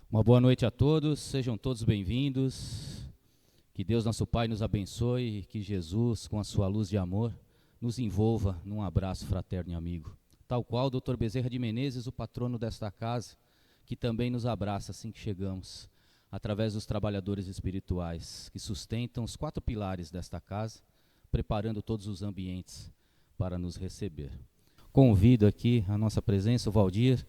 Uma boa noite a todos, sejam todos bem-vindos. Que Deus nosso Pai nos abençoe e que Jesus, com a sua luz de amor, nos envolva num abraço fraterno e amigo. Tal qual o Dr. Bezerra de Menezes, o patrono desta casa, que também nos abraça assim que chegamos, através dos trabalhadores espirituais, que sustentam os 4 pilares desta casa, preparando todos os ambientes para nos receber. Convido aqui a nossa presença, o Valdir,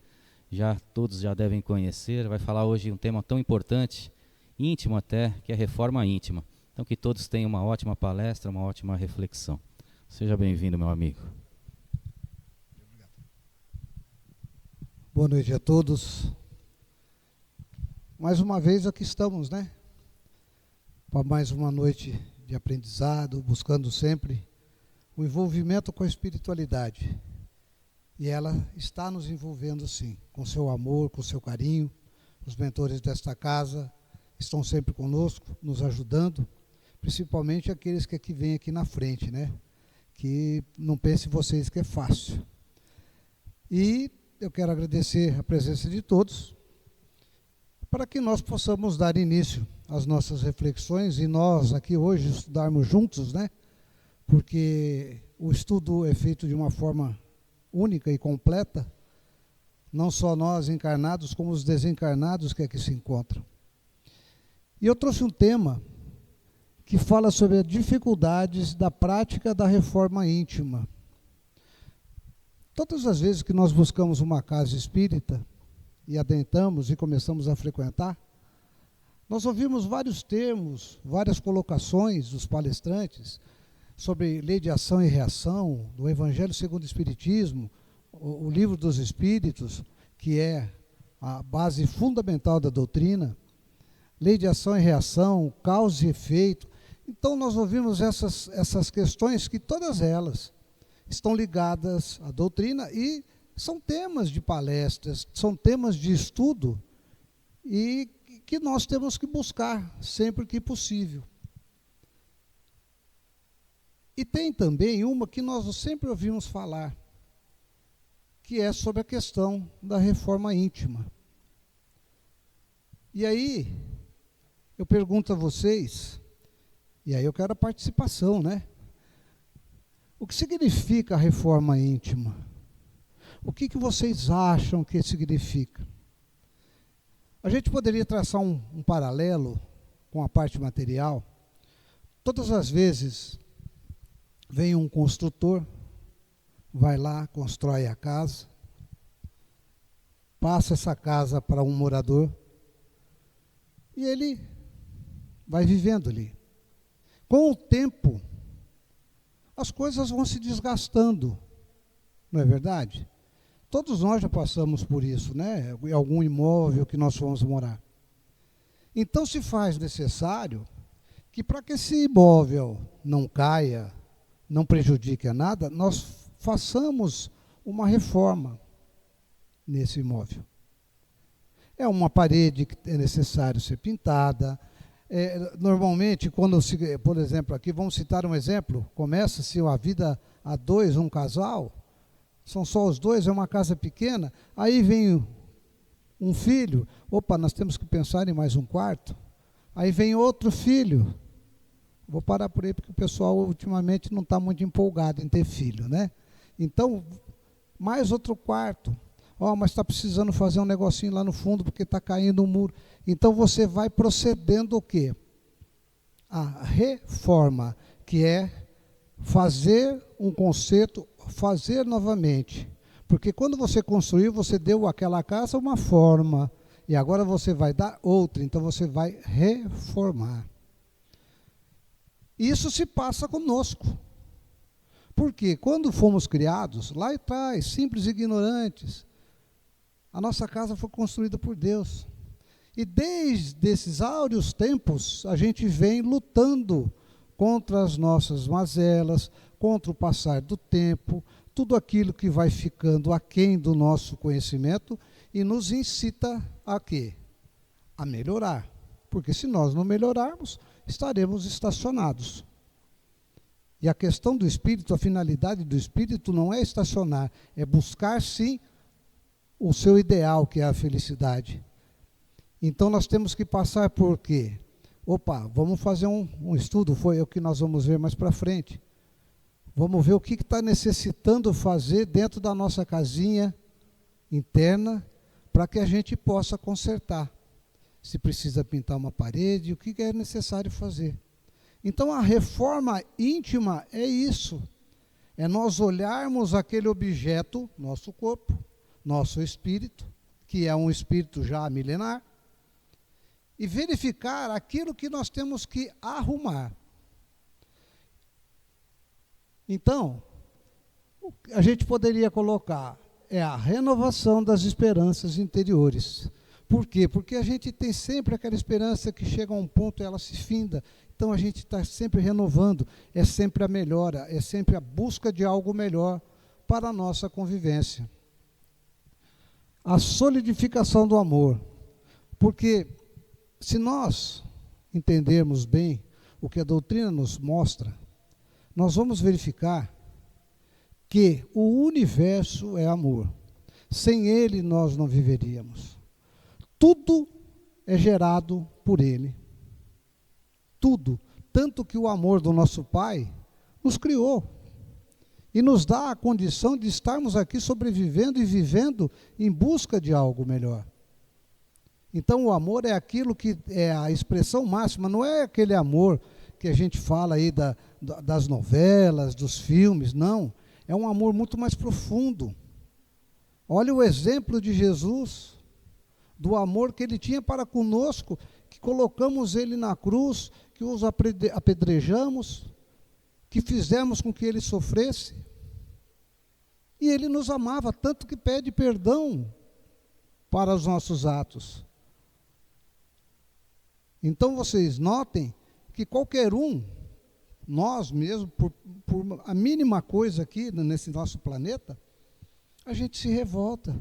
todos já devem conhecer, vai falar hoje um tema tão importante, íntimo até, que é a reforma íntima. Então que todos tenham uma ótima palestra, uma ótima reflexão. Seja bem-vindo, meu amigo. Boa noite a todos. Mais uma vez aqui estamos, né? Para mais uma noite de aprendizado, buscando sempre o envolvimento com a espiritualidade. E ela está nos envolvendo sim, com seu amor, com seu carinho. Os mentores desta casa estão sempre conosco, nos ajudando, principalmente aqueles que aqui vêm aqui na frente, né? Que não pensem vocês que é fácil. E eu quero agradecer a presença de todos, para que nós possamos dar início às nossas reflexões e nós aqui hoje estudarmos juntos, né? Porque o estudo é feito de uma forma única e completa, não só nós encarnados, como os desencarnados que aqui se encontram. E eu trouxe um tema que fala sobre as dificuldades da prática da reforma íntima. Todas as vezes que nós buscamos uma casa espírita e adentramos e começamos a frequentar, nós ouvimos vários termos, várias colocações dos palestrantes sobre lei de ação e reação, do Evangelho segundo o Espiritismo, o livro dos Espíritos, que é a base fundamental da doutrina, lei de ação e reação, causa e efeito. Então nós ouvimos essas questões que todas elas estão ligadas à doutrina e são temas de palestras, são temas de estudo e que nós temos que buscar sempre que possível. E tem também uma que nós sempre ouvimos falar, que é sobre a questão da reforma íntima. E aí, eu pergunto a vocês, e aí eu quero a participação, né? O que significa a reforma íntima? O que vocês acham que significa? A gente poderia traçar um paralelo com a parte material. Todas as vezes vem um construtor, vai lá, constrói a casa, passa essa casa para um morador e ele vai vivendo ali. Com o tempo, as coisas vão se desgastando, não é verdade? Todos nós já passamos por isso, né? Em algum imóvel que nós fomos morar. Então se faz necessário que para que esse imóvel não caia, não prejudique a nada, nós façamos uma reforma nesse imóvel. É uma parede que é necessário ser pintada. Normalmente, quando por exemplo, aqui vamos citar um exemplo, começa-se a vida a dois, um casal, são só os dois, é uma casa pequena, aí vem um filho, nós temos que pensar em mais um quarto, aí vem outro filho. Vou parar por aí porque o pessoal ultimamente não está muito empolgado em ter filho, né? Então, mais outro quarto. Mas está precisando fazer um negocinho lá no fundo porque está caindo um muro. Então você vai procedendo o quê? A reforma, que é fazer um conserto, fazer novamente. Porque quando você construiu, você deu àquela casa uma forma. E agora você vai dar outra. Então você vai reformar. Isso se passa conosco. Porque quando fomos criados, lá atrás, simples e ignorantes, a nossa casa foi construída por Deus. E desde esses áureos tempos, a gente vem lutando contra as nossas mazelas, contra o passar do tempo, tudo aquilo que vai ficando aquém do nosso conhecimento e nos incita a quê? A melhorar. Porque se nós não melhorarmos, estaremos estacionados. E a questão do espírito, a finalidade do espírito não é estacionar, é buscar sim o seu ideal, que é a felicidade. Então nós temos que passar por quê? Opa, vamos fazer um estudo, foi o que nós vamos ver mais para frente. Vamos ver o que está necessitando fazer dentro da nossa casinha interna para que a gente possa consertar. Se precisa pintar uma parede, o que é necessário fazer. Então a reforma íntima é isso. É nós olharmos aquele objeto, nosso corpo, nosso espírito, que é um espírito já milenar, e verificar aquilo que nós temos que arrumar. Então, a gente poderia colocar a renovação das esperanças interiores. Por quê? Porque a gente tem sempre aquela esperança que chega a um ponto e ela se finda. Então a gente está sempre renovando, é sempre a melhora, é sempre a busca de algo melhor para a nossa convivência. A solidificação do amor. Porque se nós entendermos bem o que a doutrina nos mostra, nós vamos verificar que o universo é amor. Sem ele nós não viveríamos. Tudo é gerado por ele. Tudo. Tanto que o amor do nosso Pai nos criou e nos dá a condição de estarmos aqui sobrevivendo e vivendo em busca de algo melhor. Então o amor é aquilo que é a expressão máxima, não é aquele amor que a gente fala aí das novelas, dos filmes, não. É um amor muito mais profundo. Olha o exemplo de Jesus, do amor que ele tinha para conosco, que colocamos ele na cruz, que os apedrejamos, que fizemos com que ele sofresse. E ele nos amava, tanto que pede perdão para os nossos atos. Então vocês notem que qualquer um, nós mesmos, por a mínima coisa aqui nesse nosso planeta, a gente se revolta.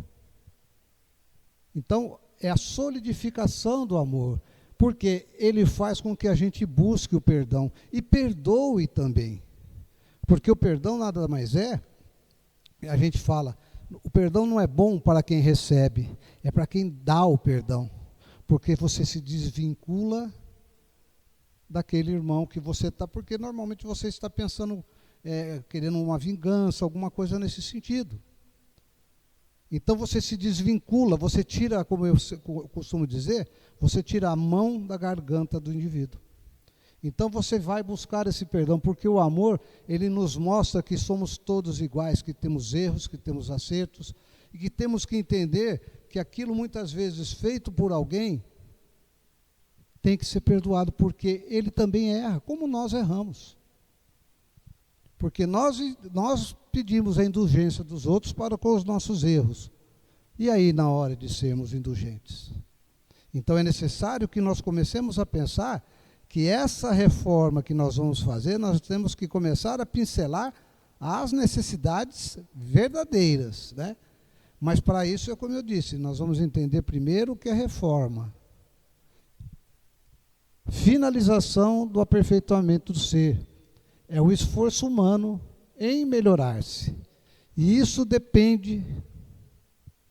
Então, é a solidificação do amor, porque ele faz com que a gente busque o perdão e perdoe também. Porque o perdão nada mais é, a gente fala, o perdão não é bom para quem recebe, é para quem dá o perdão. Porque você se desvincula daquele irmão que você está, porque normalmente você está pensando, querendo uma vingança, alguma coisa nesse sentido. Então você se desvincula, você tira, como eu costumo dizer, você tira a mão da garganta do indivíduo. Então você vai buscar esse perdão, porque o amor, ele nos mostra que somos todos iguais, que temos erros, que temos acertos, e que temos que entender que aquilo muitas vezes feito por alguém tem que ser perdoado, porque ele também erra, como nós erramos. Porque nós pedimos a indulgência dos outros para com os nossos erros. E aí, na hora de sermos indulgentes? Então é necessário que nós comecemos a pensar que essa reforma que nós vamos fazer, nós temos que começar a pincelar as necessidades verdadeiras, né? Mas para isso, é como eu disse, nós vamos entender primeiro o que é reforma. Finalização do aperfeiçoamento do ser. É o esforço humano em melhorar-se. E isso depende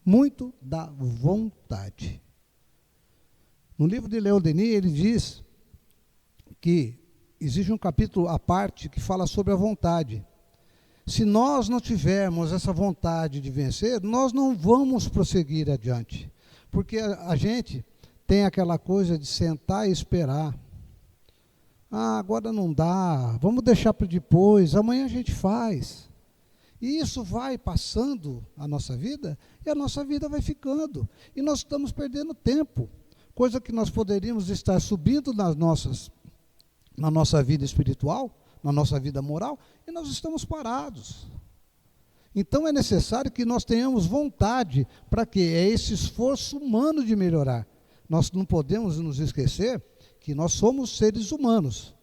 muito da vontade. No livro de Leon Denis, ele diz que existe um capítulo à parte que fala sobre a vontade. Se nós não tivermos essa vontade de vencer, nós não vamos prosseguir adiante. Porque a gente tem aquela coisa de sentar e esperar. Ah, agora não dá, vamos deixar para depois, amanhã a gente faz. E isso vai passando a nossa vida, e a nossa vida vai ficando. E nós estamos perdendo tempo. Coisa que nós poderíamos estar subindo na nossa vida espiritual, na nossa vida moral, e nós estamos parados. Então é necessário que nós tenhamos vontade para quê? É esse esforço humano de melhorar. Nós não podemos nos esquecer que nós somos seres humanos.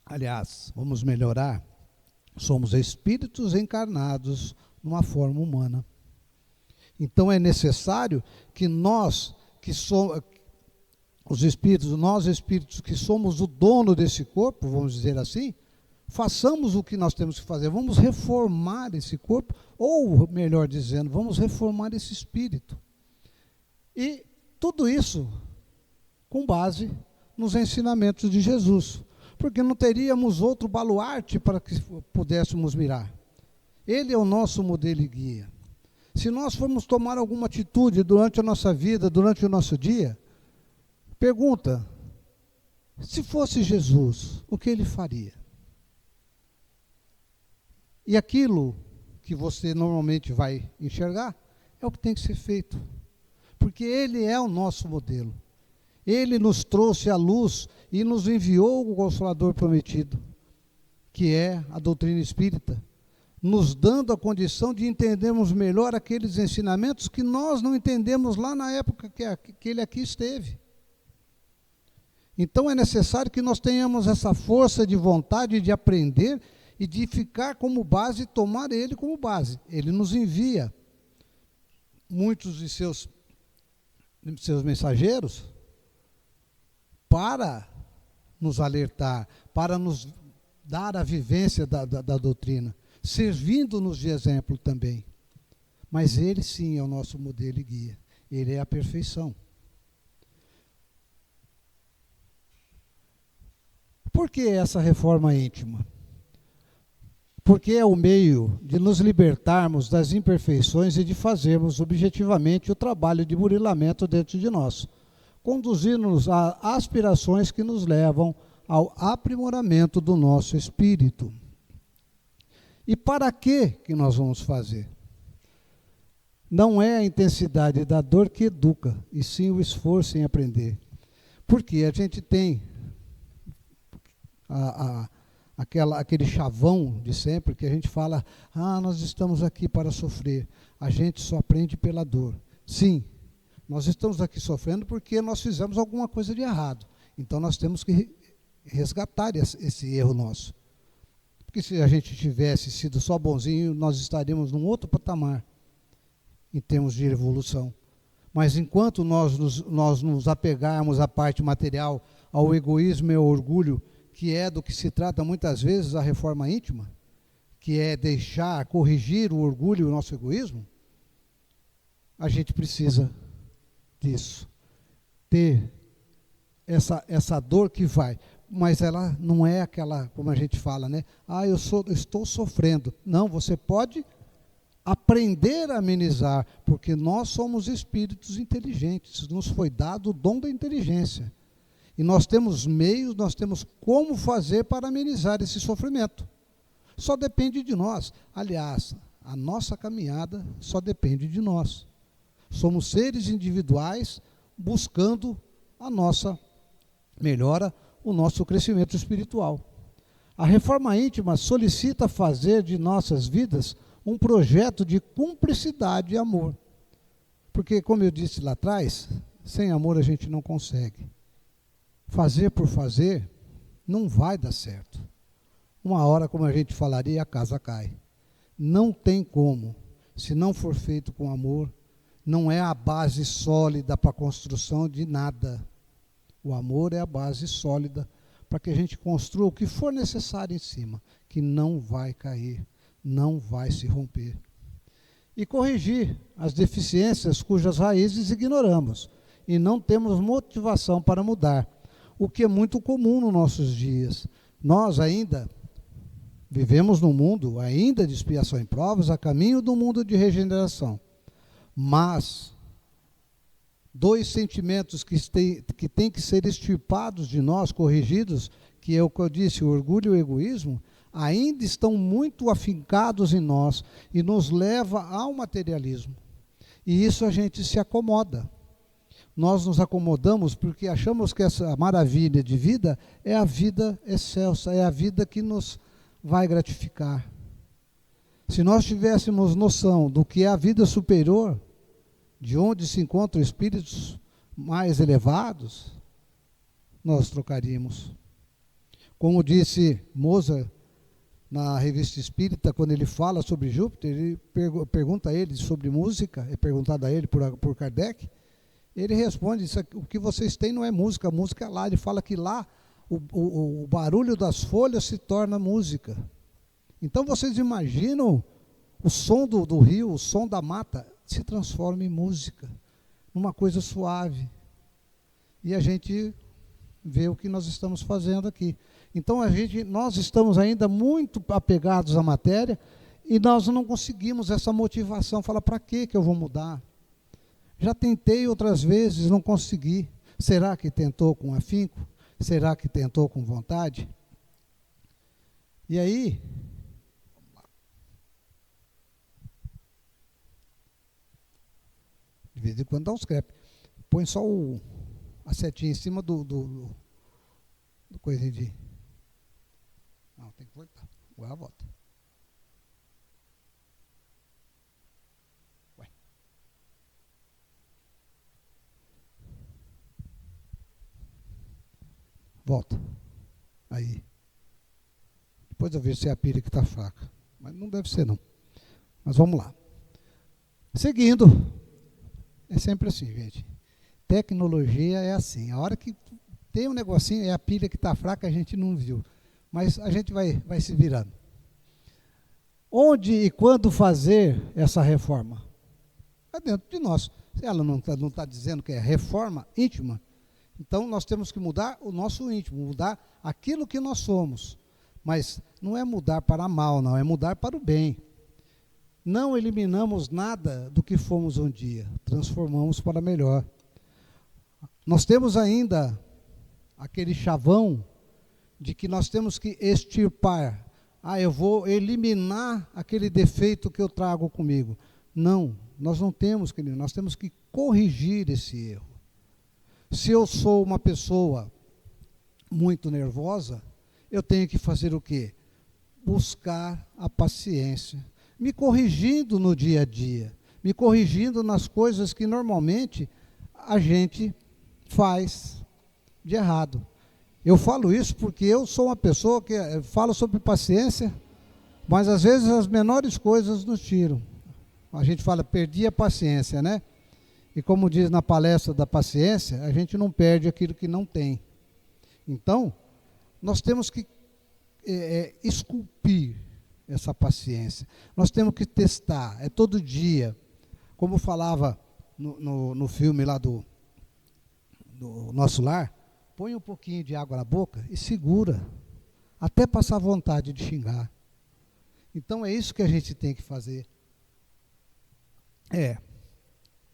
Aliás, vamos melhorar, somos espíritos encarnados numa forma humana. Então é necessário que nós, que somos os espíritos, nós espíritos que somos o dono desse corpo, vamos dizer assim, façamos o que nós temos que fazer, vamos reformar esse corpo, ou melhor dizendo, vamos reformar esse espírito. E tudo isso com base nos ensinamentos de Jesus, porque não teríamos outro baluarte para que pudéssemos mirar. Ele é o nosso modelo e guia. Se nós formos tomar alguma atitude durante a nossa vida, durante o nosso dia, pergunta, se fosse Jesus, o que ele faria? E aquilo que você normalmente vai enxergar é o que tem que ser feito, porque ele é o nosso modelo. Ele nos trouxe a luz e nos enviou o Consolador prometido, que é a doutrina espírita, nos dando a condição de entendermos melhor aqueles ensinamentos que nós não entendemos lá na época que ele aqui esteve. Então é necessário que nós tenhamos essa força de vontade de aprender e de ficar como base, tomar ele como base. Ele nos envia muitos de seus mensageiros para nos alertar, para nos dar a vivência da doutrina, servindo-nos de exemplo também. Mas ele sim é o nosso modelo e guia. Ele é a perfeição. Por que essa reforma íntima? Porque é o meio de nos libertarmos das imperfeições e de fazermos objetivamente o trabalho de burilamento dentro de nós, conduzindo-nos a aspirações que nos levam ao aprimoramento do nosso espírito. E para que nós vamos fazer? Não é a intensidade da dor que educa, e sim o esforço em aprender. Porque a gente tem aquele chavão de sempre, que a gente fala, nós estamos aqui para sofrer, a gente só aprende pela dor. Sim, nós estamos aqui sofrendo porque nós fizemos alguma coisa de errado. Então nós temos que resgatar esse erro nosso. Porque se a gente tivesse sido só bonzinho, nós estaríamos num outro patamar, em termos de evolução. Mas enquanto nós nos apegarmos à parte material, ao egoísmo e ao orgulho, que é do que se trata muitas vezes a reforma íntima, que é corrigir o orgulho e o nosso egoísmo, a gente precisa disso. Ter essa dor que vai, mas ela não é aquela, como a gente fala, né? Eu estou sofrendo. Não, você pode aprender a amenizar, porque nós somos espíritos inteligentes, nos foi dado o dom da inteligência. E nós temos meios, nós temos como fazer para amenizar esse sofrimento. Só depende de nós. Aliás, a nossa caminhada só depende de nós. Somos seres individuais buscando a nossa melhora, o nosso crescimento espiritual. A reforma íntima solicita fazer de nossas vidas um projeto de cumplicidade e amor. Porque, como eu disse lá atrás, sem amor a gente não consegue. Fazer por fazer não vai dar certo. Uma hora, como a gente falaria, a casa cai. Não tem como. Se não for feito com amor, não é a base sólida para a construção de nada. O amor é a base sólida para que a gente construa o que for necessário em cima, que não vai cair, não vai se romper. E corrigir as deficiências cujas raízes ignoramos e não temos motivação para mudar, o que é muito comum nos nossos dias. Nós ainda vivemos num mundo ainda de expiação e provas, a caminho do mundo de regeneração. Mas dois sentimentos que têm que ser extirpados de nós, corrigidos, que é o que eu disse, o orgulho e o egoísmo, ainda estão muito afincados em nós e nos leva ao materialismo. E isso a gente se acomoda. Nós nos acomodamos porque achamos que essa maravilha de vida é a vida excelsa, é a vida que nos vai gratificar. Se nós tivéssemos noção do que é a vida superior, de onde se encontram espíritos mais elevados, nós trocaríamos. Como disse Mozart na Revista Espírita, quando ele fala sobre Júpiter, ele pergunta a ele sobre música, é perguntado a ele por Kardec, ele responde, o que vocês têm não é música, a música é lá. Ele fala que lá o barulho das folhas se torna música. Então vocês imaginam o som do rio, o som da mata, se transforma em música. numa coisa suave. E a gente vê o que nós estamos fazendo aqui. Então nós estamos ainda muito apegados à matéria e nós não conseguimos essa motivação. Fala, para que eu vou mudar? Já tentei outras vezes, não consegui. Será que tentou com afinco? Será que tentou com vontade? E aí, de vez em quando dá uns crepes. Põe só a setinha em cima do coisinho de... Não, tem que voltar. Agora volta. Ué. Volta. Aí. Depois eu vejo se é a pilha que está fraca. Mas não deve ser, não. Mas vamos lá. Seguindo. É sempre assim, gente. Tecnologia é assim. A hora que tem um negocinho, é a pilha que está fraca, a gente não viu. Mas a gente vai se virando. Onde e quando fazer essa reforma? É dentro de nós. Se ela não está dizendo que é reforma íntima, então nós temos que mudar o nosso íntimo, mudar aquilo que nós somos. Mas não é mudar para mal, não, é mudar para o bem. Não eliminamos nada do que fomos um dia, transformamos para melhor. Nós temos ainda aquele chavão de que nós temos que extirpar. Eu vou eliminar aquele defeito que eu trago comigo. Não, nós não temos que eliminar, nós temos que corrigir esse erro. Se eu sou uma pessoa muito nervosa, eu tenho que fazer o quê? Buscar a paciência. Me corrigindo no dia a dia, me corrigindo nas coisas que normalmente a gente faz de errado. Eu falo isso porque eu sou uma pessoa que fala sobre paciência, mas às vezes as menores coisas nos tiram. A gente fala, perdi a paciência, né? E como diz na palestra da paciência, a gente não perde aquilo que não tem. Então, nós temos que esculpir essa paciência. Nós temos que testar, é todo dia. Como falava no filme lá do Nosso Lar, põe um pouquinho de água na boca e segura, até passar vontade de xingar. Então é isso que a gente tem que fazer.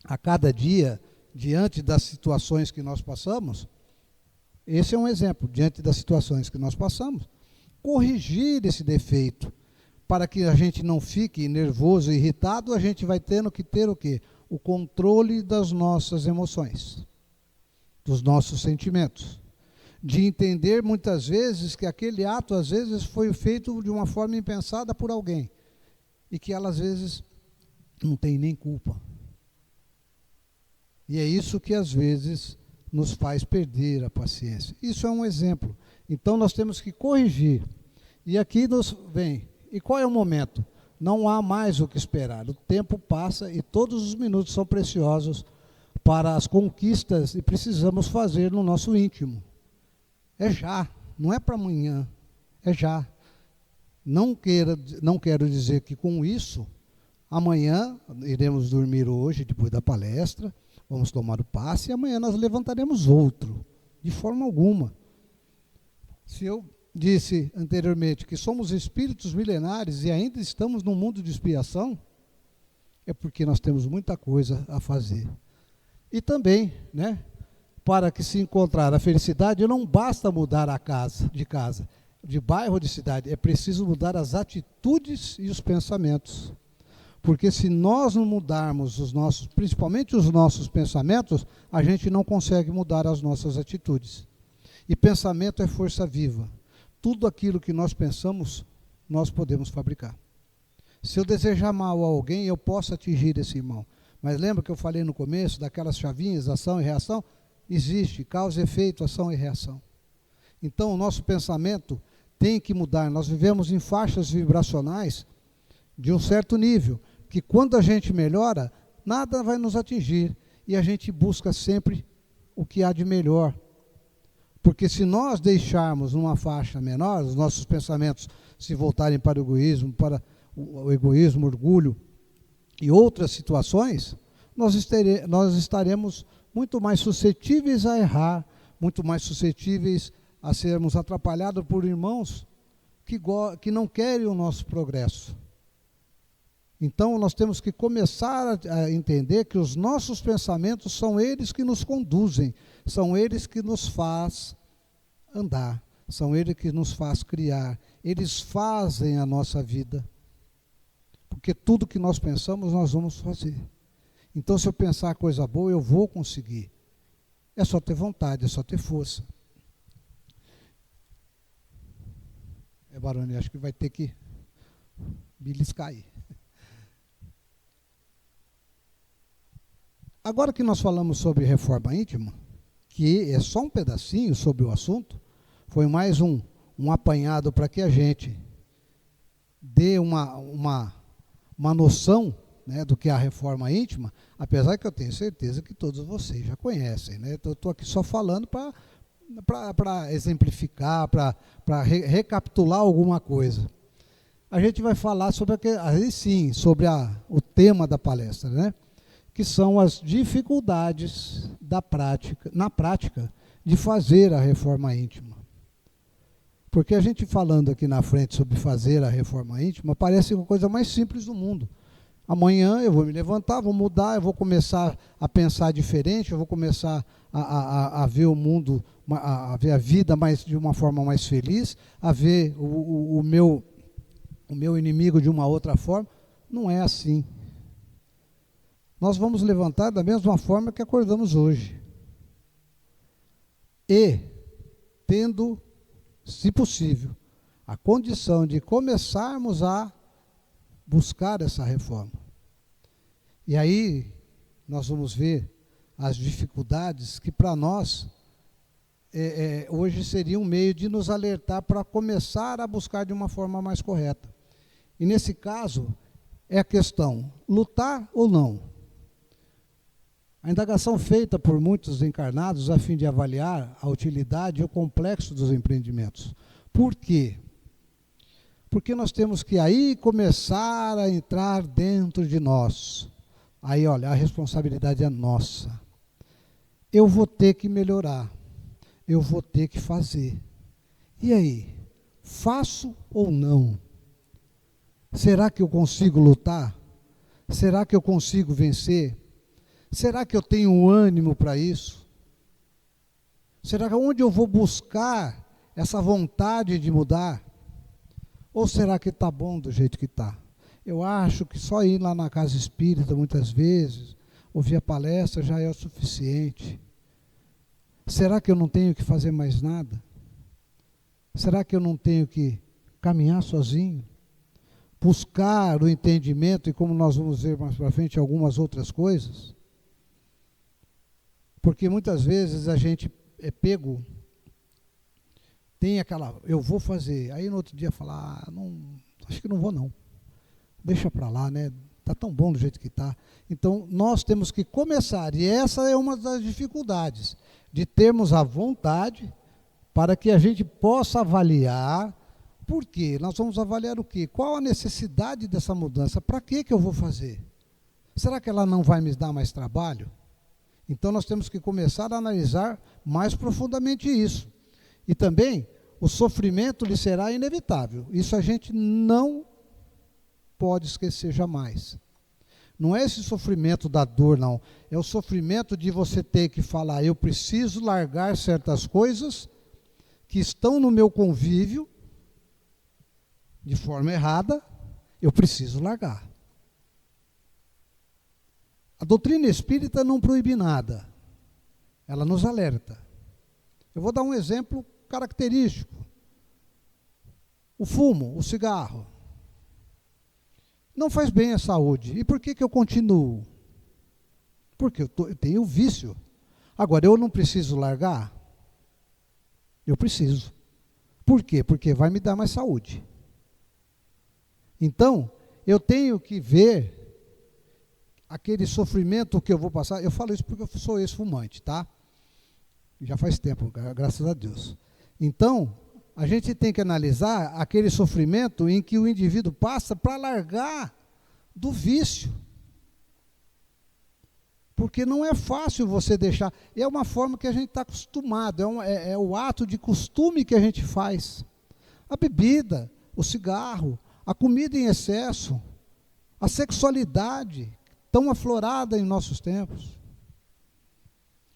A cada dia, diante das situações que nós passamos, esse é um exemplo, diante das situações que nós passamos, corrigir esse defeito, para que a gente não fique nervoso e irritado, a gente vai tendo que ter o quê? O controle das nossas emoções, dos nossos sentimentos. De entender muitas vezes que aquele ato, às vezes, foi feito de uma forma impensada por alguém. E que ela, às vezes, não tem nem culpa. E é isso que, às vezes, nos faz perder a paciência. Isso é um exemplo. Então, nós temos que corrigir. E aqui nos vem... E qual é o momento? Não há mais o que esperar. O tempo passa e todos os minutos são preciosos para as conquistas que precisamos fazer no nosso íntimo. É já, não é para amanhã, é já. Não quero dizer que com isso, amanhã iremos dormir hoje, depois da palestra, vamos tomar o passe e amanhã nós levantaremos outro, de forma alguma. Se eu disse anteriormente que somos espíritos milenares e ainda estamos num mundo de expiação, é porque nós temos muita coisa a fazer. E também, né, para que se encontrar a felicidade, não basta mudar de casa, de bairro ou de cidade, é preciso mudar as atitudes e os pensamentos. Porque se nós não mudarmos principalmente os nossos pensamentos, a gente não consegue mudar as nossas atitudes. E pensamento é força viva. Tudo aquilo que nós pensamos, nós podemos fabricar. Se eu desejar mal a alguém, eu posso atingir esse irmão. Mas lembra que eu falei no começo daquelas chavinhas, ação e reação? Existe, causa e efeito, ação e reação. Então, o nosso pensamento tem que mudar. Nós vivemos em faixas vibracionais de um certo nível, que quando a gente melhora, nada vai nos atingir. E a gente busca sempre o que há de melhor. Porque se nós deixarmos numa faixa menor, os nossos pensamentos se voltarem para o egoísmo, orgulho e outras situações, nós estaremos muito mais suscetíveis a errar, muito mais suscetíveis a sermos atrapalhados por irmãos que não querem o nosso progresso. Então, nós temos que começar a entender que os nossos pensamentos são eles que nos conduzem, são eles que nos faz andar, são eles que nos faz criar, eles fazem a nossa vida. Porque tudo que nós pensamos, nós vamos fazer. Então, se eu pensar coisa boa, eu vou conseguir. É só ter vontade, é só ter força. Baroni, acho que vai ter que beliscar aí. Agora que nós falamos sobre reforma íntima, que é só um pedacinho sobre o assunto, foi mais um apanhado para que a gente dê uma noção, né, do que é a reforma íntima, apesar que eu tenho certeza que todos vocês já conhecem, né? Eu estou aqui só falando para exemplificar, para recapitular alguma coisa. A gente vai falar sobre o tema da palestra, né? Que são as dificuldades na prática de fazer a reforma íntima. Porque a gente falando aqui na frente sobre fazer a reforma íntima, parece a coisa mais simples do mundo. Amanhã eu vou me levantar, vou mudar, eu vou começar a pensar diferente, eu vou começar a ver o mundo, a ver a vida de uma forma mais feliz, a ver o meu inimigo de uma outra forma. Não é assim. Nós vamos levantar da mesma forma que acordamos hoje. E, tendo, se possível, a condição de começarmos a buscar essa reforma. E aí nós vamos ver as dificuldades que para nós hoje seria um meio de nos alertar para começar a buscar de uma forma mais correta. E nesse caso é a questão, lutar ou não? A indagação feita por muitos encarnados a fim de avaliar a utilidade e o complexo dos empreendimentos. Por quê? Porque nós temos que aí começar a entrar dentro de nós. Aí, olha, a responsabilidade é nossa. Eu vou ter que melhorar. Eu vou ter que fazer. E aí? Faço ou não? Será que eu consigo lutar? Será que eu consigo vencer? Será que eu tenho ânimo para isso? Será que onde eu vou buscar essa vontade de mudar? Ou será que está bom do jeito que está? Eu acho que só ir lá na casa espírita, muitas vezes, ouvir a palestra já é o suficiente. Será que eu não tenho que fazer mais nada? Será que eu não tenho que caminhar sozinho? Buscar o entendimento, e como nós vamos ver mais para frente, algumas outras coisas? Porque muitas vezes a gente é pego, tem aquela, eu vou fazer, aí no outro dia falar, acho que não vou não, deixa para lá, né? Está tão bom do jeito que está. Então, nós temos que começar, e essa é uma das dificuldades, de termos a vontade para que a gente possa avaliar. Por quê? Nós vamos avaliar o quê? Qual a necessidade dessa mudança? Para que eu vou fazer? Será que ela não vai me dar mais trabalho? Então, nós temos que começar a analisar mais profundamente isso. E também, o sofrimento lhe será inevitável. Isso a gente não pode esquecer jamais. Não é esse sofrimento da dor, não. É o sofrimento de você ter que falar, eu preciso largar certas coisas que estão no meu convívio de forma errada, eu preciso largar. A doutrina espírita não proíbe nada. Ela nos alerta. Eu vou dar um exemplo característico. O fumo, o cigarro. Não faz bem à saúde. E por que eu continuo? Porque eu tenho vício. Agora, eu não preciso largar? Eu preciso. Por quê? Porque vai me dar mais saúde. Então, eu tenho que ver aquele sofrimento que eu vou passar. Eu falo isso porque eu sou ex-fumante, tá? Já faz tempo, graças a Deus. Então, a gente tem que analisar aquele sofrimento em que o indivíduo passa para largar do vício. Porque não é fácil você deixar. É uma forma que a gente está acostumado, é o ato de costume que a gente faz. A bebida, o cigarro, a comida em excesso, a sexualidade tão aflorada em nossos tempos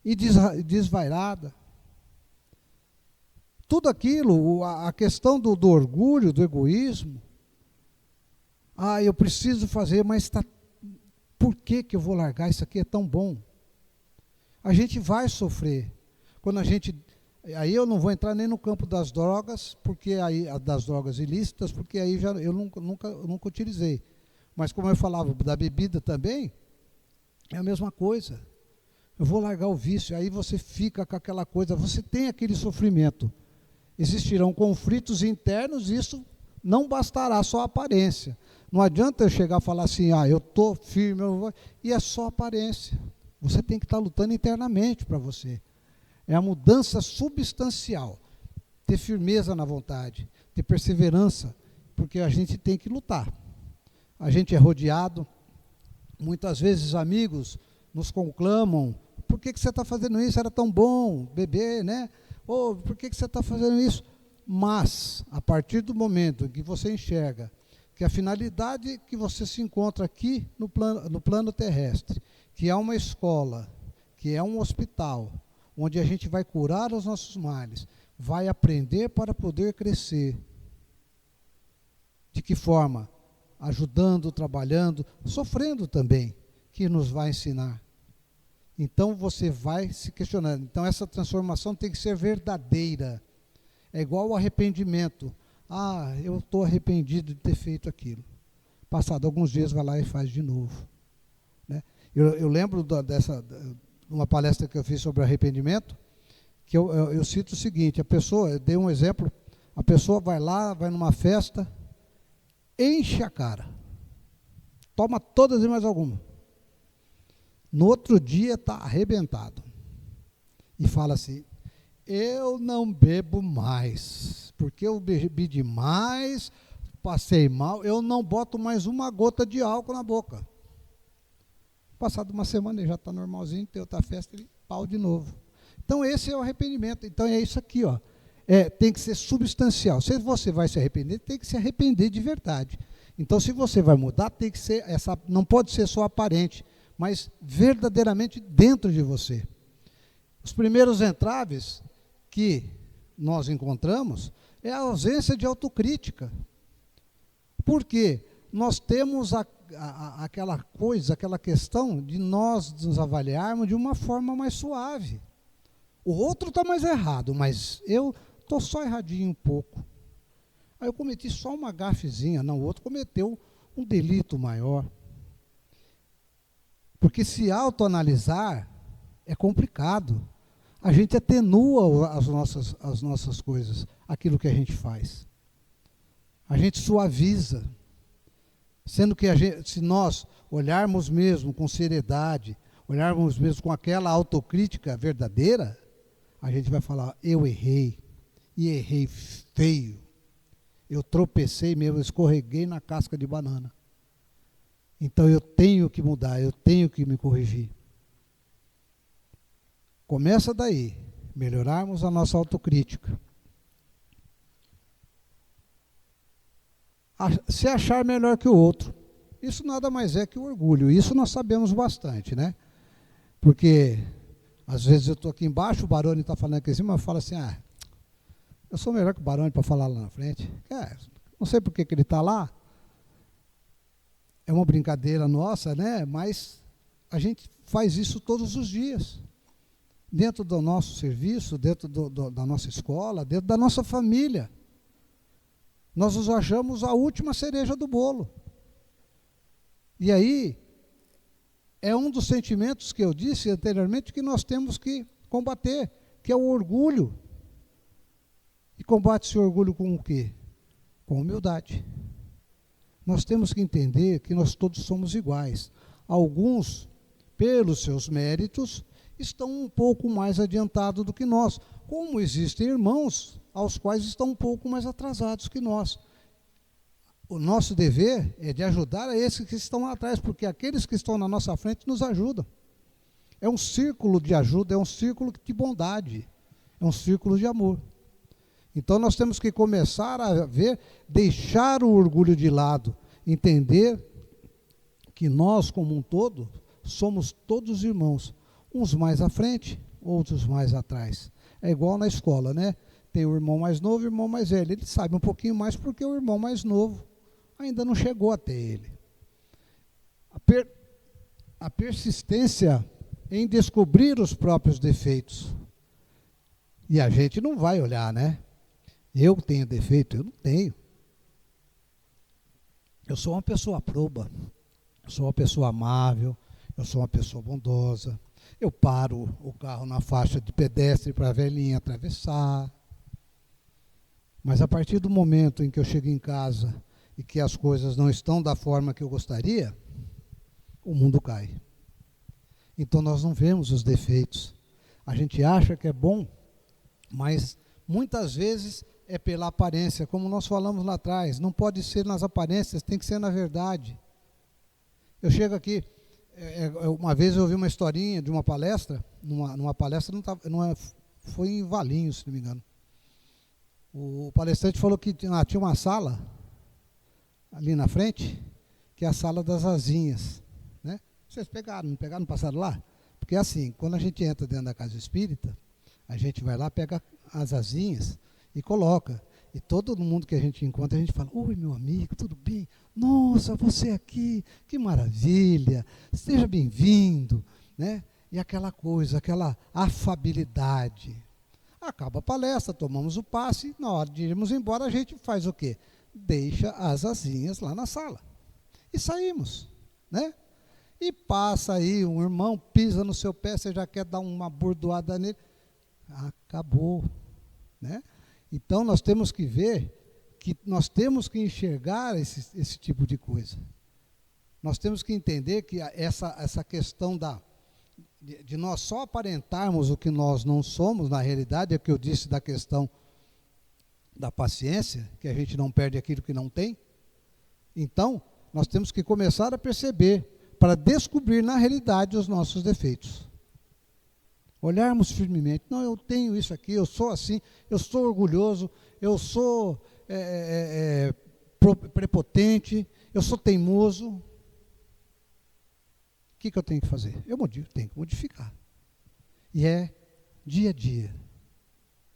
e desvairada. Tudo aquilo, a questão do orgulho, do egoísmo. Eu preciso fazer, mas por que eu vou largar? Isso aqui é tão bom. A gente vai sofrer. Aí eu não vou entrar nem no campo das drogas, porque aí das drogas ilícitas, porque aí eu nunca utilizei. Mas como eu falava da bebida também, é a mesma coisa. Eu vou largar o vício, aí você fica com aquela coisa, você tem aquele sofrimento. Existirão conflitos internos, isso não bastará só a aparência. Não adianta eu chegar e falar assim, eu estou firme, e é só aparência. Você tem que estar lutando internamente para você. É a mudança substancial. Ter firmeza na vontade, ter perseverança, porque a gente tem que lutar. A gente é rodeado, muitas vezes amigos nos conclamam, por que você está fazendo isso? Era tão bom beber, né? Por que você está fazendo isso? Mas, a partir do momento que você enxerga que a finalidade que você se encontra aqui no plano terrestre, que é uma escola, que é um hospital, onde a gente vai curar os nossos males, vai aprender para poder crescer. De que forma? Ajudando, trabalhando, sofrendo também, que nos vai ensinar. Então você vai se questionando. Então essa transformação tem que ser verdadeira. É igual o arrependimento. Eu estou arrependido de ter feito aquilo. Passado alguns dias, vai lá e faz de novo. Né? Eu lembro uma palestra que eu fiz sobre arrependimento, que eu cito o seguinte, eu dei um exemplo, a pessoa vai lá, vai numa festa, enche a cara, toma todas e mais alguma. No outro dia está arrebentado. E fala assim, eu não bebo mais, porque eu bebi demais, passei mal, eu não boto mais uma gota de álcool na boca. Passado uma semana ele já está normalzinho, tem outra festa, ele pau de novo. Então esse é o arrependimento. Então é isso aqui, tem que ser substancial. Se você vai se arrepender, tem que se arrepender de verdade. Então se você vai mudar, tem que ser não pode ser só aparente, mas verdadeiramente dentro de você. Os primeiros entraves que nós encontramos é a ausência de autocrítica. Por quê? Nós temos aquela questão de nós nos avaliarmos de uma forma mais suave. O outro está mais errado, mas eu estou só erradinho um pouco. Aí eu cometi só uma gafezinha, o outro cometeu um delito maior. Porque se autoanalisar é complicado. A gente atenua as nossas coisas, aquilo que a gente faz. A gente suaviza. Sendo que se nós olharmos mesmo com seriedade, olharmos mesmo com aquela autocrítica verdadeira, a gente vai falar, eu errei, e errei feio. Eu tropecei mesmo, escorreguei na casca de banana. Então eu tenho que mudar, eu tenho que me corrigir. Começa daí, melhorarmos a nossa autocrítica. Se achar melhor que o outro. Isso nada mais é que o orgulho. Isso nós sabemos bastante, né? Porque, às vezes eu estou aqui embaixo, o Baroni está falando aqui em cima, eu falo assim, eu sou melhor que o Baroni para falar lá na frente. Não sei por que ele está lá. É uma brincadeira nossa, né? Mas a gente faz isso todos os dias. Dentro do nosso serviço, dentro da nossa escola, dentro da nossa família. Nós nos achamos a última cereja do bolo. E aí, é um dos sentimentos que eu disse anteriormente que nós temos que combater, que é o orgulho. E combate esse orgulho com o quê? Com humildade. Nós temos que entender que nós todos somos iguais. Alguns, pelos seus méritos, estão um pouco mais adiantados do que nós. Como existem irmãos aos quais estão um pouco mais atrasados que nós. O nosso dever é de ajudar a esses que estão lá atrás, porque aqueles que estão na nossa frente nos ajudam. É um círculo de ajuda, é um círculo de bondade, é um círculo de amor. Então nós temos que começar a ver, deixar o orgulho de lado, entender que nós, como um todo, somos todos irmãos, uns mais à frente, outros mais atrás. É igual na escola, né? Tem o irmão mais novo e o irmão mais velho. Ele sabe um pouquinho mais porque o irmão mais novo ainda não chegou até ele. A persistência em descobrir os próprios defeitos. E a gente não vai olhar, né? Eu tenho defeito? Eu não tenho. Eu sou uma pessoa proba. Eu sou uma pessoa amável. Eu sou uma pessoa bondosa. Eu paro o carro na faixa de pedestre para a velhinha atravessar. Mas a partir do momento em que eu chego em casa e que as coisas não estão da forma que eu gostaria, o mundo cai. Então nós não vemos os defeitos. A gente acha que é bom, mas muitas vezes é pela aparência, como nós falamos lá atrás. Não pode ser nas aparências, tem que ser na verdade. Eu chego aqui, uma vez eu ouvi uma historinha de uma palestra, numa palestra, foi em Valinhos, se não me engano. O palestrante falou que tinha uma sala ali na frente, que é a sala das asinhas, né? Vocês não passaram lá? Porque assim, quando a gente entra dentro da casa espírita, a gente vai lá, pega as asinhas e coloca. E todo mundo que a gente encontra, a gente fala: oi, meu amigo, tudo bem? Nossa, você aqui, que maravilha, seja bem-vindo, né? E aquela coisa, aquela afabilidade. Acaba a palestra, tomamos o passe, na hora de irmos embora, a gente faz o quê? Deixa as asinhas lá na sala. E saímos, né? E passa aí, um irmão pisa no seu pé, você já quer dar uma bordoada nele. Acabou, né? Então nós temos que ver que nós temos que enxergar esse tipo de coisa. Nós temos que entender que essa questão de nós só aparentarmos o que nós não somos, na realidade, é o que eu disse da questão da paciência, que a gente não perde aquilo que não tem. Então, nós temos que começar a perceber, para descobrir na realidade os nossos defeitos. Olharmos firmemente: não, eu tenho isso aqui, eu sou assim, eu sou orgulhoso, eu sou prepotente, eu sou teimoso. O que eu tenho que fazer? Eu tenho que modificar. E é dia a dia,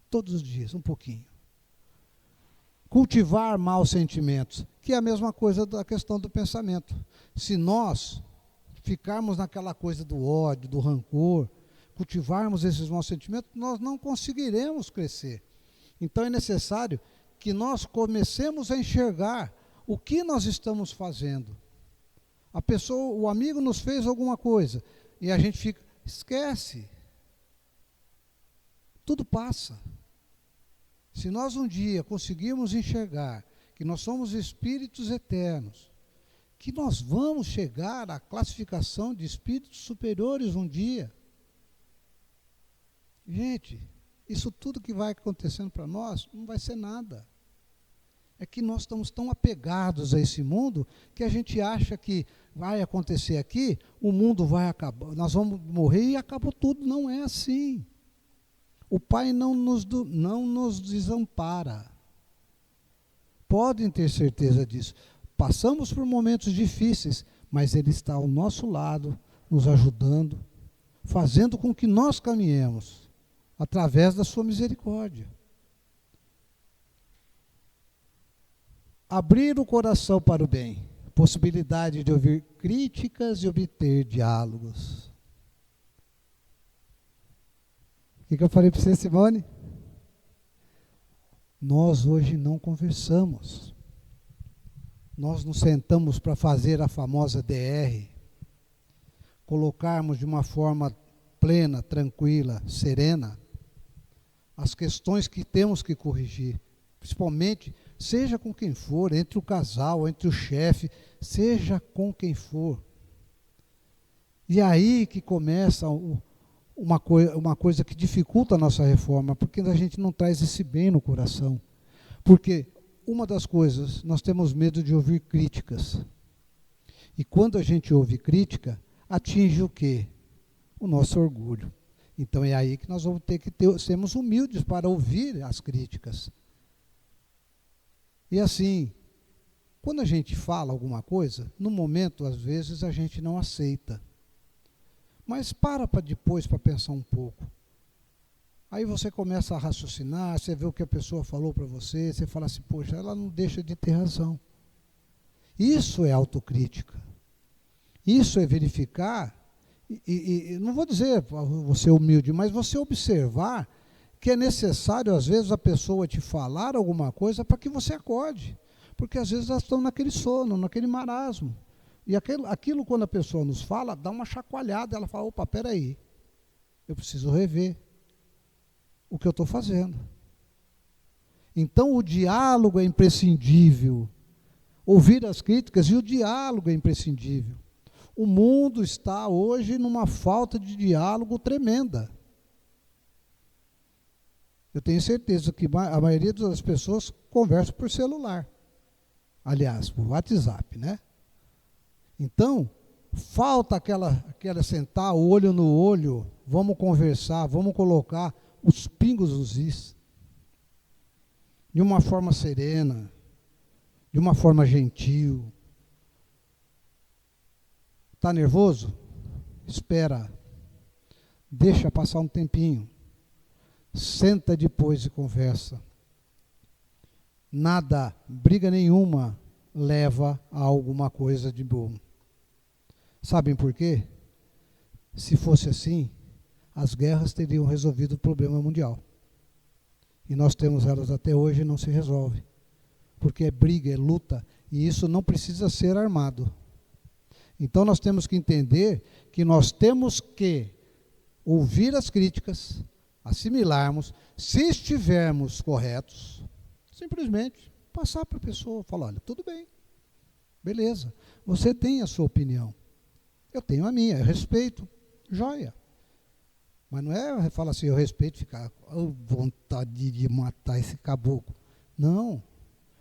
todos os dias, um pouquinho. Cultivar maus sentimentos, que é a mesma coisa da questão do pensamento. Se nós ficarmos naquela coisa do ódio, do rancor, cultivarmos esses maus sentimentos, nós não conseguiremos crescer. Então é necessário que nós comecemos a enxergar o que nós estamos fazendo. O amigo nos fez alguma coisa e a gente esquece. Tudo passa. Se nós um dia conseguirmos enxergar que nós somos espíritos eternos, que nós vamos chegar à classificação de espíritos superiores um dia. Gente, isso tudo que vai acontecendo para nós não vai ser nada. É que nós estamos tão apegados a esse mundo que a gente acha que vai acontecer aqui, o mundo vai acabar, nós vamos morrer e acabou tudo. Não é assim. O Pai não nos desampara. Podem ter certeza disso. Passamos por momentos difíceis, mas Ele está ao nosso lado, nos ajudando, fazendo com que nós caminhemos através da sua misericórdia. Abrir o coração para o bem, possibilidade de ouvir críticas e obter diálogos. O que eu falei para você, Simone? Nós hoje não conversamos. Nós nos sentamos para fazer a famosa DR, colocarmos de uma forma plena, tranquila, serena, as questões que temos que corrigir, principalmente, seja com quem for, entre o casal, entre o chefe, seja com quem for. E aí que começa uma coisa que dificulta a nossa reforma, porque a gente não traz esse bem no coração. Porque uma das coisas, nós temos medo de ouvir críticas. E quando a gente ouve crítica, atinge o quê? o nosso orgulho. Então é aí que nós vamos ter que sermos humildes para ouvir as críticas. E assim, quando a gente fala alguma coisa, no momento, às vezes, a gente não aceita. Mas para depois para pensar um pouco. Aí você começa a raciocinar, você vê o que a pessoa falou para você, você fala assim, poxa, ela não deixa de ter razão. Isso é autocrítica. Isso é verificar, e não vou dizer você humilde, mas você observar que é necessário, às vezes, a pessoa te falar alguma coisa para que você acorde. Porque às vezes elas estão naquele sono, naquele marasmo. E aquilo quando a pessoa nos fala, dá uma chacoalhada, ela fala, opa, peraí, eu preciso rever o que eu estou fazendo. Então o diálogo é imprescindível. Ouvir as críticas e o diálogo é imprescindível. O mundo está hoje numa falta de diálogo tremenda. Eu tenho certeza que a maioria das pessoas conversa por celular. Aliás, por WhatsApp, né? Então, falta aquela sentar olho no olho, vamos conversar, vamos colocar os pingos nos is. De uma forma serena, de uma forma gentil. Está nervoso? Espera. Deixa passar um tempinho. Senta depois e conversa. Nada, briga nenhuma, leva a alguma coisa de bom. Sabem por quê? Se fosse assim, as guerras teriam resolvido o problema mundial. E nós temos elas até hoje e não se resolve. Porque é briga, é luta, e isso não precisa ser armado. Então nós temos que entender que nós temos que ouvir as críticas, assimilarmos, se estivermos corretos, simplesmente passar para a pessoa, falar, olha, tudo bem, beleza, você tem a sua opinião, eu tenho a minha, eu respeito, joia. Mas não é falar assim, eu respeito, ficar vontade de matar esse caboclo. Não,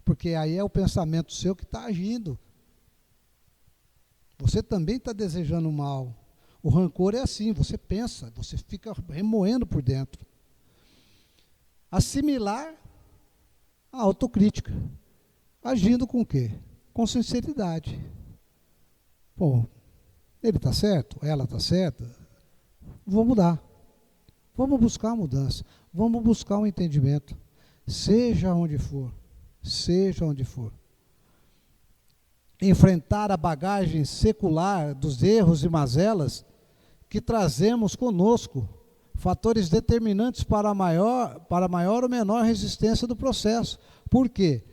porque aí é o pensamento seu que está agindo. Você também está desejando mal. O rancor é assim, você pensa, você fica remoendo por dentro. Assimilar a autocrítica. Agindo com o quê? Com sinceridade. Pô, ele está certo? Ela está certa? Vou mudar. Vamos buscar a mudança. Vamos buscar um entendimento. Seja onde for. Seja onde for. Enfrentar a bagagem secular dos erros e mazelas que trazemos conosco, fatores determinantes para maior ou menor resistência do processo. Por quê?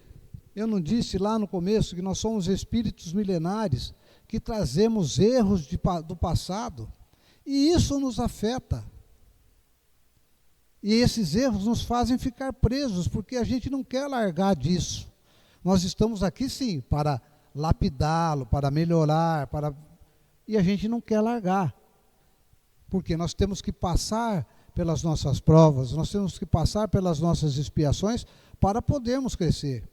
Eu não disse lá no começo que nós somos espíritos milenares, que trazemos erros do passado, e isso nos afeta. E esses erros nos fazem ficar presos, porque a gente não quer largar disso. Nós estamos aqui sim, para lapidá-lo, para melhorar, e a gente não quer largar. Porque nós temos que passar pelas nossas provas, nós temos que passar pelas nossas expiações para podermos crescer.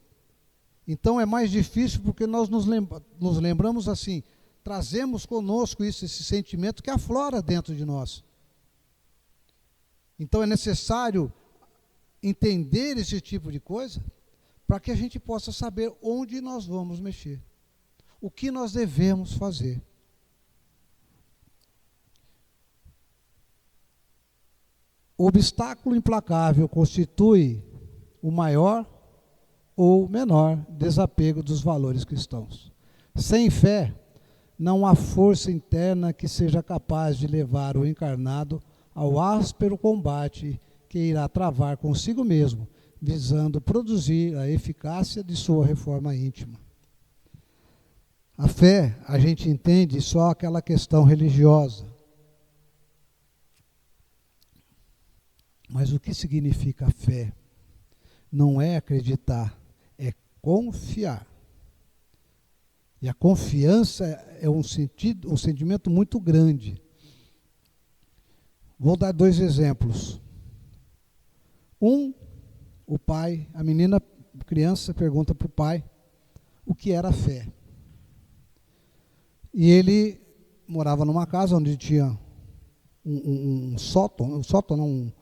Então é mais difícil porque nós nos lembramos assim, trazemos conosco esse sentimento que aflora dentro de nós. Então é necessário entender esse tipo de coisa para que a gente possa saber onde nós vamos mexer. O que nós devemos fazer. O obstáculo implacável constitui o maior ou menor desapego dos valores cristãos. Sem fé, não há força interna que seja capaz de levar o encarnado ao áspero combate que irá travar consigo mesmo, visando produzir a eficácia de sua reforma íntima. A fé, a gente entende só aquela questão religiosa. Mas o que significa a fé? Não é acreditar, é confiar. E a confiança é um sentimento muito grande. Vou dar 2 exemplos. O pai, a criança pergunta para o pai o que era a fé. E ele morava numa casa onde tinha um sótão, não,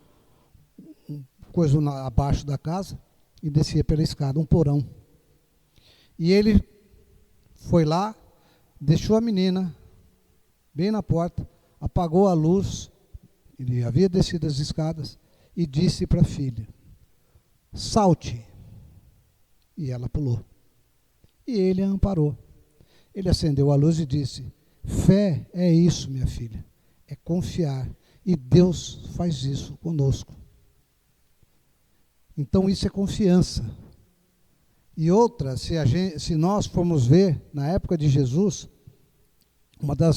coisa abaixo da casa, e descia pela escada, um porão. E ele foi lá, deixou a menina bem na porta, apagou a luz, ele havia descido as escadas, e disse para a filha: salte. E ela pulou. E ele a amparou. Ele acendeu a luz e disse: fé é isso, minha filha, é confiar. E Deus faz isso conosco. Então isso é confiança. E outra, se nós formos ver, na época de Jesus,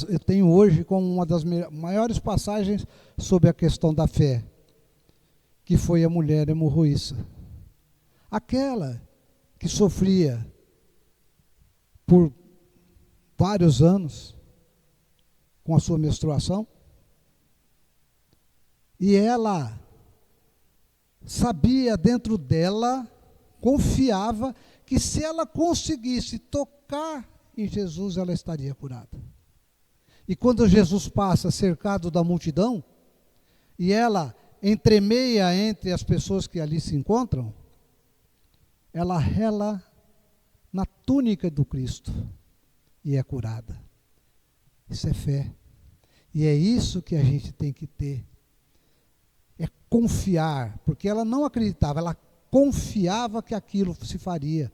eu tenho hoje como uma das maiores passagens sobre a questão da fé, que foi a mulher hemorroíça. Aquela que sofria por vários anos com a sua menstruação, e ela sabia dentro dela, confiava que se ela conseguisse tocar em Jesus, ela estaria curada. E quando Jesus passa cercado da multidão, e ela entremeia entre as pessoas que ali se encontram, ela rela na túnica do Cristo e é curada. Isso é fé. E é isso que a gente tem que ter. É confiar, porque ela não acreditava, ela confiava que aquilo se faria.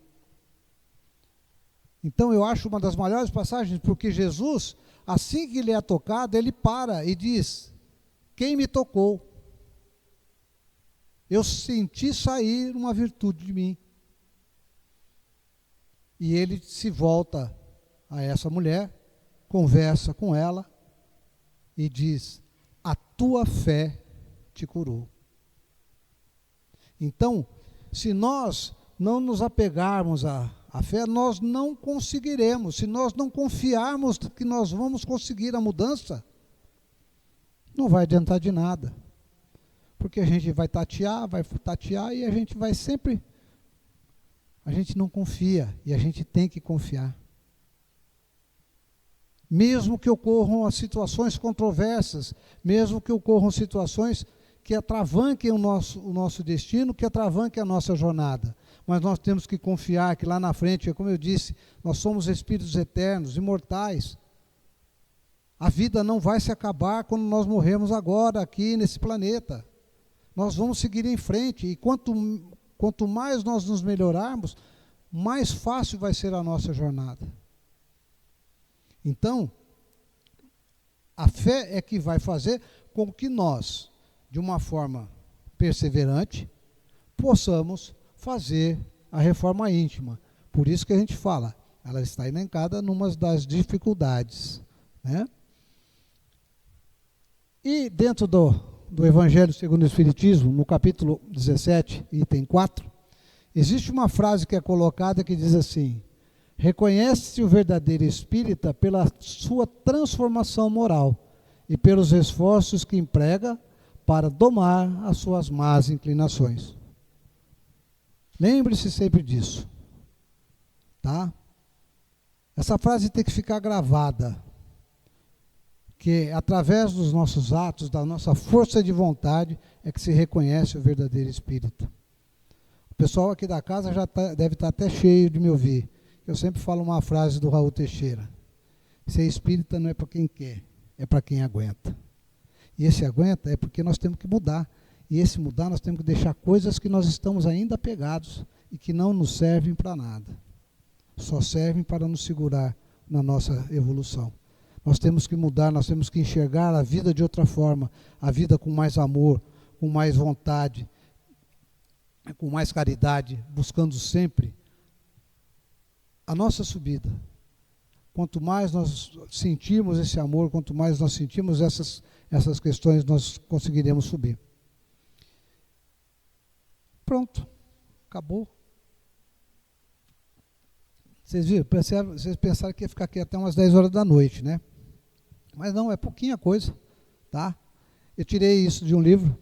Então eu acho uma das maiores passagens, porque Jesus, assim que ele é tocado, ele para e diz: quem me tocou? Eu senti sair uma virtude de mim. E ele se volta a essa mulher, conversa com ela e diz: a tua fé te curou. Então, se nós não nos apegarmos à fé, nós não conseguiremos. Se nós não confiarmos que nós vamos conseguir a mudança, não vai adiantar de nada. Porque a gente vai tatear e a gente vai sempre... A gente não confia e a gente tem que confiar. Mesmo que ocorram as situações controversas, mesmo que ocorram situações que atravanquem o nosso destino, que atravanquem a nossa jornada. Mas nós temos que confiar que lá na frente, como eu disse, nós somos espíritos eternos, imortais. A vida não vai se acabar quando nós morrermos agora, aqui nesse planeta. Nós vamos seguir em frente, e quanto mais nós nos melhorarmos, mais fácil vai ser a nossa jornada. Então, a fé é que vai fazer com que nós, de uma forma perseverante, possamos fazer a reforma íntima. Por isso que a gente fala, ela está elencada numa das dificuldades, né? E dentro do Evangelho segundo o Espiritismo, no capítulo 17, item 4, existe uma frase que é colocada que diz assim: reconhece-se o verdadeiro espírita pela sua transformação moral e pelos esforços que emprega para domar as suas más inclinações. Lembre-se sempre disso, tá? Essa frase tem que ficar gravada, que através dos nossos atos, da nossa força de vontade, é que se reconhece o verdadeiro espírita. O pessoal aqui da casa já deve estar até cheio de me ouvir. Eu sempre falo uma frase do Raul Teixeira: ser espírita não é para quem quer, é para quem aguenta. E esse aguenta é porque nós temos que mudar. E esse mudar, nós temos que deixar coisas que nós estamos ainda apegados e que não nos servem para nada. Só servem para nos segurar na nossa evolução. Nós temos que mudar, nós temos que enxergar a vida de outra forma, a vida com mais amor, com mais vontade, com mais caridade, buscando sempre a nossa subida. Quanto mais nós sentirmos esse amor, quanto mais nós sentimos essas questões, nós conseguiremos subir. Pronto, acabou. Vocês viram? Vocês pensaram que ia ficar aqui até umas 10 horas da noite, né? Mas não, é pouquinha coisa, tá? Eu tirei isso de um livro,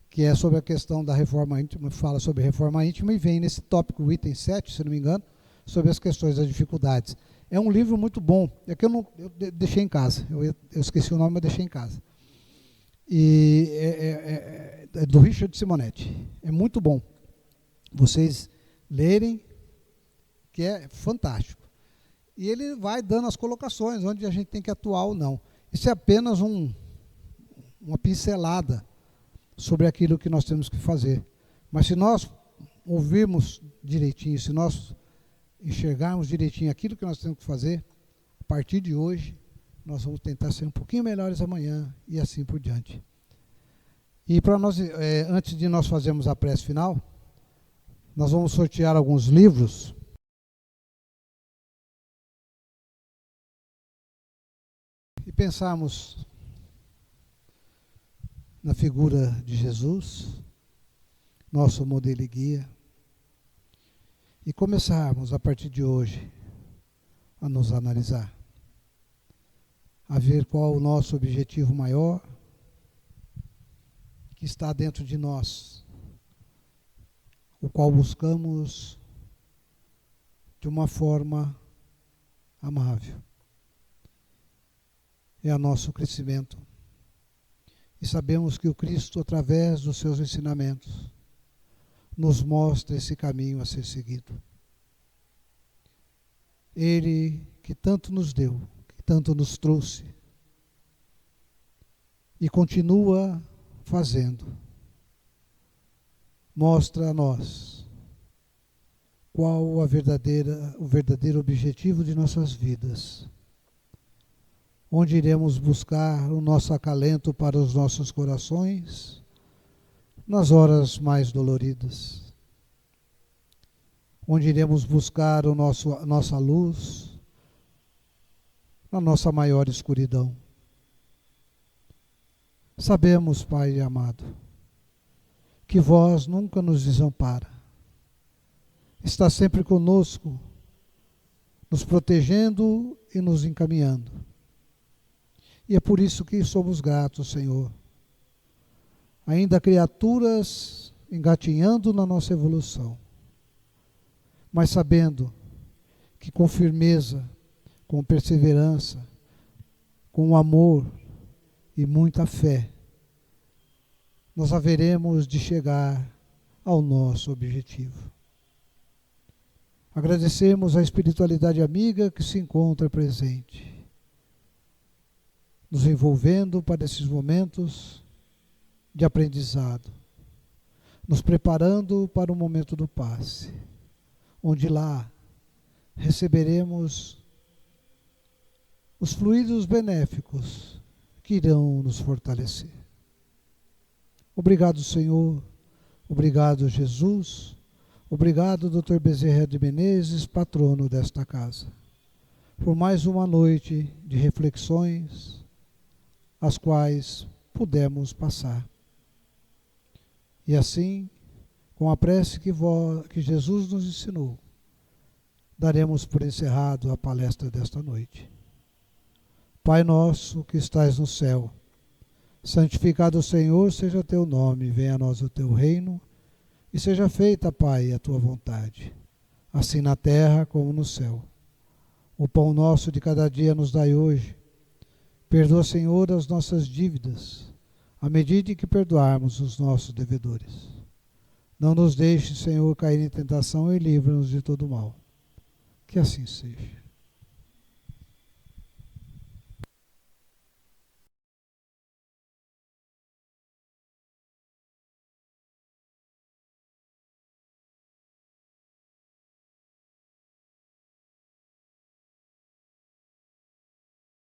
que é sobre a questão da reforma íntima, fala sobre reforma íntima e vem nesse tópico, o item 7, se não me engano, sobre as questões das dificuldades. É um livro muito bom, é que eu deixei em casa, eu esqueci o nome, mas deixei em casa. E é do Richard Simonetti. É muito bom vocês lerem, que é fantástico. E ele vai dando as colocações, onde a gente tem que atuar ou não. Isso é apenas uma pincelada sobre aquilo que nós temos que fazer. Mas se nós ouvirmos direitinho, se nós enxergarmos direitinho aquilo que nós temos que fazer, a partir de hoje, nós vamos tentar ser um pouquinho melhores amanhã e assim por diante. E para nós, antes de nós fazermos a prece final, nós vamos sortear alguns livros. E pensarmos na figura de Jesus, nosso modelo e guia, e começarmos a partir de hoje a nos analisar, a ver qual o nosso objetivo maior que está dentro de nós, o qual buscamos de uma forma amável. É o nosso crescimento. E sabemos que o Cristo, através dos seus ensinamentos, nos mostra esse caminho a ser seguido. Ele que tanto nos deu, que tanto nos trouxe, e continua fazendo, mostra a nós qual o verdadeiro objetivo de nossas vidas, onde iremos buscar o nosso acalento para os nossos corações nas horas mais doloridas, onde iremos buscar a nossa luz na nossa maior escuridão. Sabemos, Pai amado, que vós nunca nos desampara, está sempre conosco, nos protegendo e nos encaminhando. E é por isso que somos gratos, Senhor. Ainda criaturas engatinhando na nossa evolução, mas sabendo que com firmeza, com perseverança, com amor e muita fé, nós haveremos de chegar ao nosso objetivo. Agradecemos a espiritualidade amiga que se encontra presente, nos envolvendo para esses momentos de aprendizado, nos preparando para o momento do passe, onde lá receberemos os fluidos benéficos que irão nos fortalecer. Obrigado, Senhor. Obrigado, Jesus. Obrigado, Dr. Bezerra de Menezes, patrono desta casa, por mais uma noite de reflexões, as quais pudemos passar. E assim, com a prece que Jesus nos ensinou, daremos por encerrado a palestra desta noite. Pai nosso que estais no céu, santificado o Senhor seja o teu nome, venha a nós o teu reino, e seja feita, Pai, a tua vontade, assim na terra como no céu. O pão nosso de cada dia nos dai hoje. Perdoa, Senhor, as nossas dívidas, à medida em que perdoarmos os nossos devedores. Não nos deixe, Senhor, cair em tentação e livra-nos de todo mal. Que assim seja.